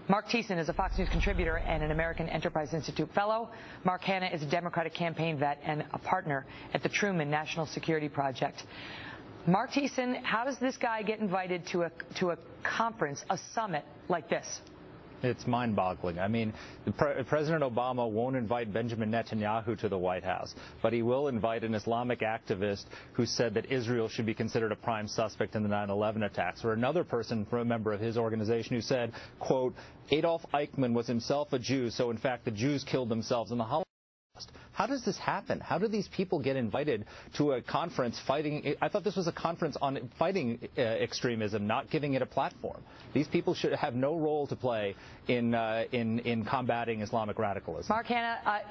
Mark Thiessen is a Fox News contributor and an American Enterprise Institute fellow. Mark Hanna is a Democratic campaign vet and a partner at the Truman National Security Project. Mark Thiessen, how does this guy get invited to a conference, a summit like this? It's mind-boggling. I mean, President Obama won't invite Benjamin Netanyahu to the White House, but he will invite an Islamic activist who said that Israel should be considered a prime suspect in the 9/11 attacks, or another person from a member of his organization who said, quote, Adolf Eichmann was himself a Jew, so in fact the Jews killed themselves in the Holocaust. How does this happen? How do these people get invited to a conference fighting? I thought this was a conference on fighting extremism, not giving it a platform. These people should have no role to play in combating Islamic radicalism. Mark Hanna,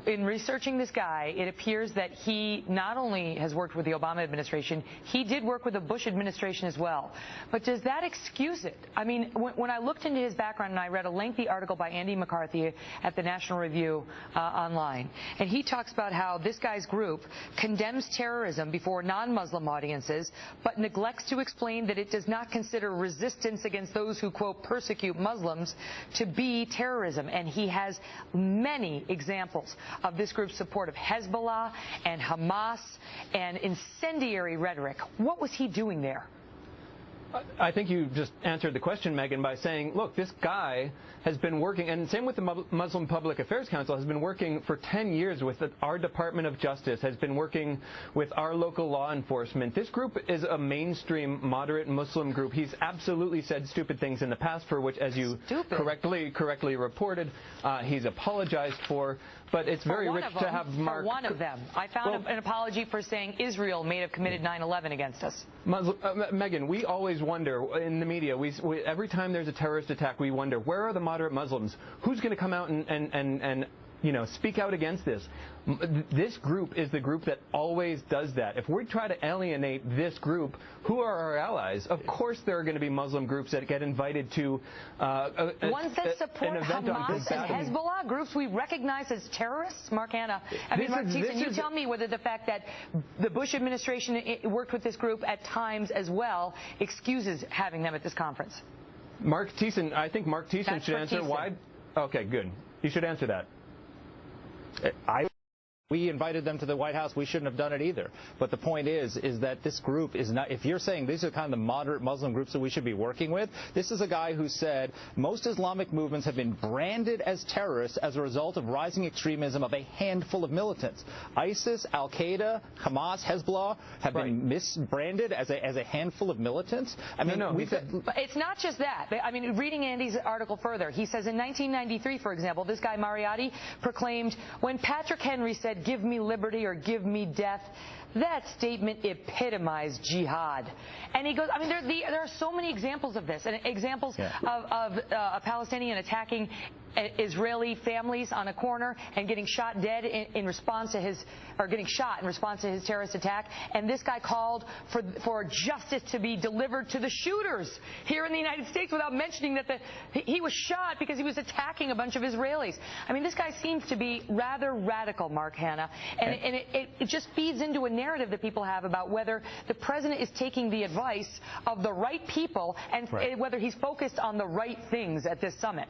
in researching this guy, it appears that he not only has worked with the Obama administration, he did work with the Bush administration as well. But does that excuse it? I mean, when I looked into his background and I read a lengthy article by Andy McCarthy at the National Review online, and he talks about how this guy's group condemns terrorism before non-Muslim audiences, but neglects to explain that it does not consider resistance against those who, quote, persecute Muslims to be terrorism. And he has many examples of this group's support of Hezbollah and Hamas and incendiary rhetoric. What was he doing there? I think you just answered the question, Megan, by saying, look, this guy has been working, and same with the Muslim Public Affairs Council, has been working for 10 years with our Department of Justice, has been working with our local law enforcement. This group is a mainstream moderate Muslim group. He's absolutely said stupid things in the past, for which, as you correctly reported, he's apologized for. But it's very rich to have Mark. For one of them. I found an apology for saying Israel may have committed 9/11 against us. Megan, we always wonder in the media, every time there's a terrorist attack, we wonder, where are the moderate Muslims? Who's going to come out and speak out against this? This group is the group that always does that. If we try to alienate this group, who are our allies? Of course there are going to be Muslim groups that get invited to ones that support Hamas and Hezbollah, groups we recognize as terrorists. Mark Hanna, Mark Thiessen, you tell me whether the fact that the Bush administration worked with this group at times as well excuses having them at this conference. Mark Thiessen, I think Mark Thiessen should answer why. Okay, good. You should answer that. We invited them to the White House. We shouldn't have done it either. But the point is that this group is not, if you're saying these are kind of the moderate Muslim groups that we should be working with, this is a guy who said most Islamic movements have been branded as terrorists as a result of rising extremism of a handful of militants. ISIS, Al-Qaeda, Hamas, Hezbollah have been misbranded as a handful of militants. I mean, but it's not just that. I mean, reading Andy's article further, he says in 1993, for example, this guy Mariotti proclaimed, when Patrick Henry said, give me liberty or give me death, that statement epitomized jihad. And he goes, I mean, there are so many examples of this, and examples of a Palestinian attacking Israeli families on a corner and getting shot dead in response to his, or getting shot in response to his terrorist attack. And this guy called for justice to be delivered to the shooters here in the United States without mentioning that he was shot because he was attacking a bunch of Israelis. I mean, this guy seems to be rather radical, Mark Hanna, and it just feeds into a narrative that people have about whether the president is taking the advice of the right people and whether he's focused on the right things at this summit.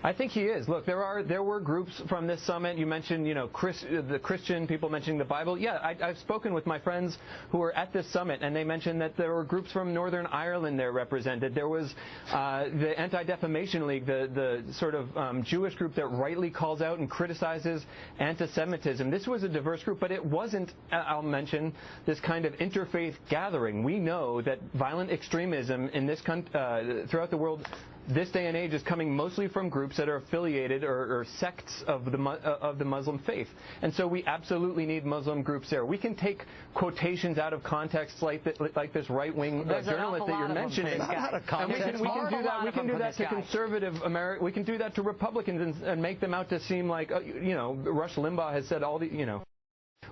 I think he is. Look, there were groups from this summit. You mentioned, the Christian people mentioning the Bible. Yeah, I've spoken with my friends who were at this summit, and they mentioned that there were groups from Northern Ireland there represented. There was the Anti-Defamation League, the sort of Jewish group that rightly calls out and criticizes anti-Semitism. This was a diverse group, but it wasn't, I'll mention, this kind of interfaith gathering. We know that violent extremism in this throughout the world this day and age is coming mostly from groups that are affiliated or sects of the Muslim faith. And so we absolutely need Muslim groups there. We can take quotations out of context like this right-wing journalist that you're mentioning. And we can do that to conservative America. We can do that to Republicans and make them out to seem like, Rush Limbaugh has said all the,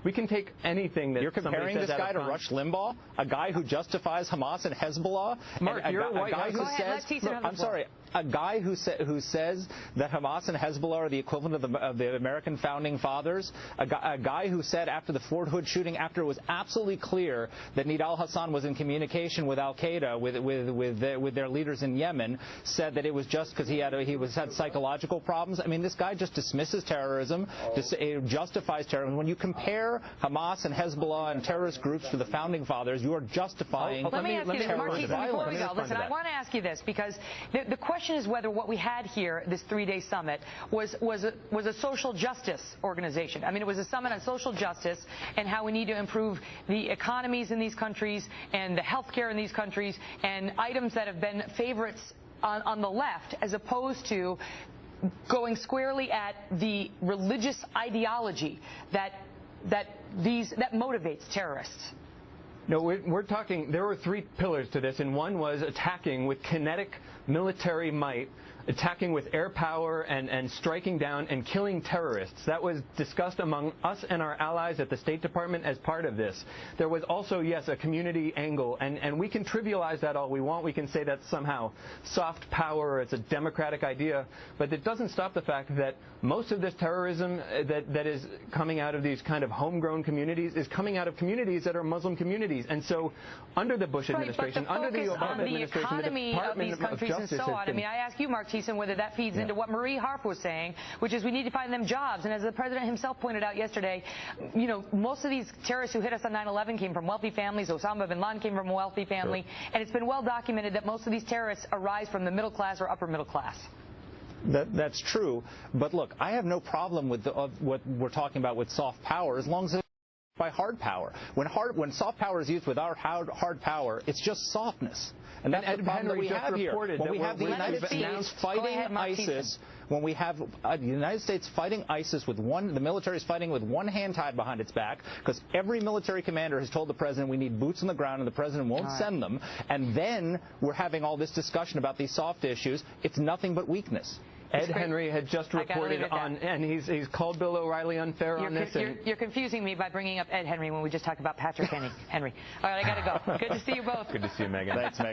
We can take anything that you're comparing this guy to Rush Limbaugh, a guy who justifies Hamas and Hezbollah. Mark, you're a white guy who says, I'm sorry, a guy who says that Hamas and Hezbollah are the equivalent of the American founding fathers, a guy who said after the Fort Hood shooting, after it was absolutely clear that Nidal Hassan was in communication with Al-Qaeda, with their leaders in Yemen, said that it was just because he had psychological problems. I mean, this guy just dismisses terrorism, justifies terrorism. When you compare Hamas and Hezbollah and terrorist groups to the founding fathers, you are justifying Let me ask you this, Marquise, before we go. Listen, I want to ask you this, because the question is whether what we had here, this 3-day summit, was a social justice organization. I mean, it was a summit on social justice and how we need to improve the economies in these countries and the healthcare in these countries, and items that have been favorites on the left, as opposed to going squarely at the religious ideology that motivates terrorists. No, we're talking, there were 3 pillars to this, and one was attacking with kinetic military might, attacking with air power and striking down and killing terrorists. That was discussed among us and our allies at the State Department as part of this. There was also, yes, a community angle, and we can trivialize that all we want. We can say that's somehow soft power, or it's a democratic idea, but it doesn't stop the fact that most of this terrorism that is coming out of these kind of homegrown communities is coming out of communities that are Muslim communities. And so under the Bush administration, under the Obama administration, the Department of Justice and so on. I mean, I ask you, Mark Thiessen, whether that feeds into what Marie Harp was saying, which is we need to find them jobs. And as the president himself pointed out yesterday, you know, most of these terrorists who hit us on 9/11 came from wealthy families. Osama bin Laden came from a wealthy family. Sure. And it's been well documented that most of these terrorists arise from the middle class or upper middle class. That's true. But look, I have no problem with what we're talking about with soft power, as long as it's by hard power. When soft power is used with our hard power, it's just softness. And that's the problem that we have here. When we have the United States fighting ISIS, when we have the United States fighting ISIS with the military is fighting with one hand tied behind its back, because every military commander has told the president we need boots on the ground and the president won't send them, and then we're having all this discussion about these soft issues, it's nothing but weakness. Ed Henry had just reported on, and he's called Bill O'Reilly unfair on this. You're confusing me by bringing up Ed Henry when we just talked about Patrick Henry. All right, I got to go. Good to see you both. Good to see you, Megan. Thanks, Megan.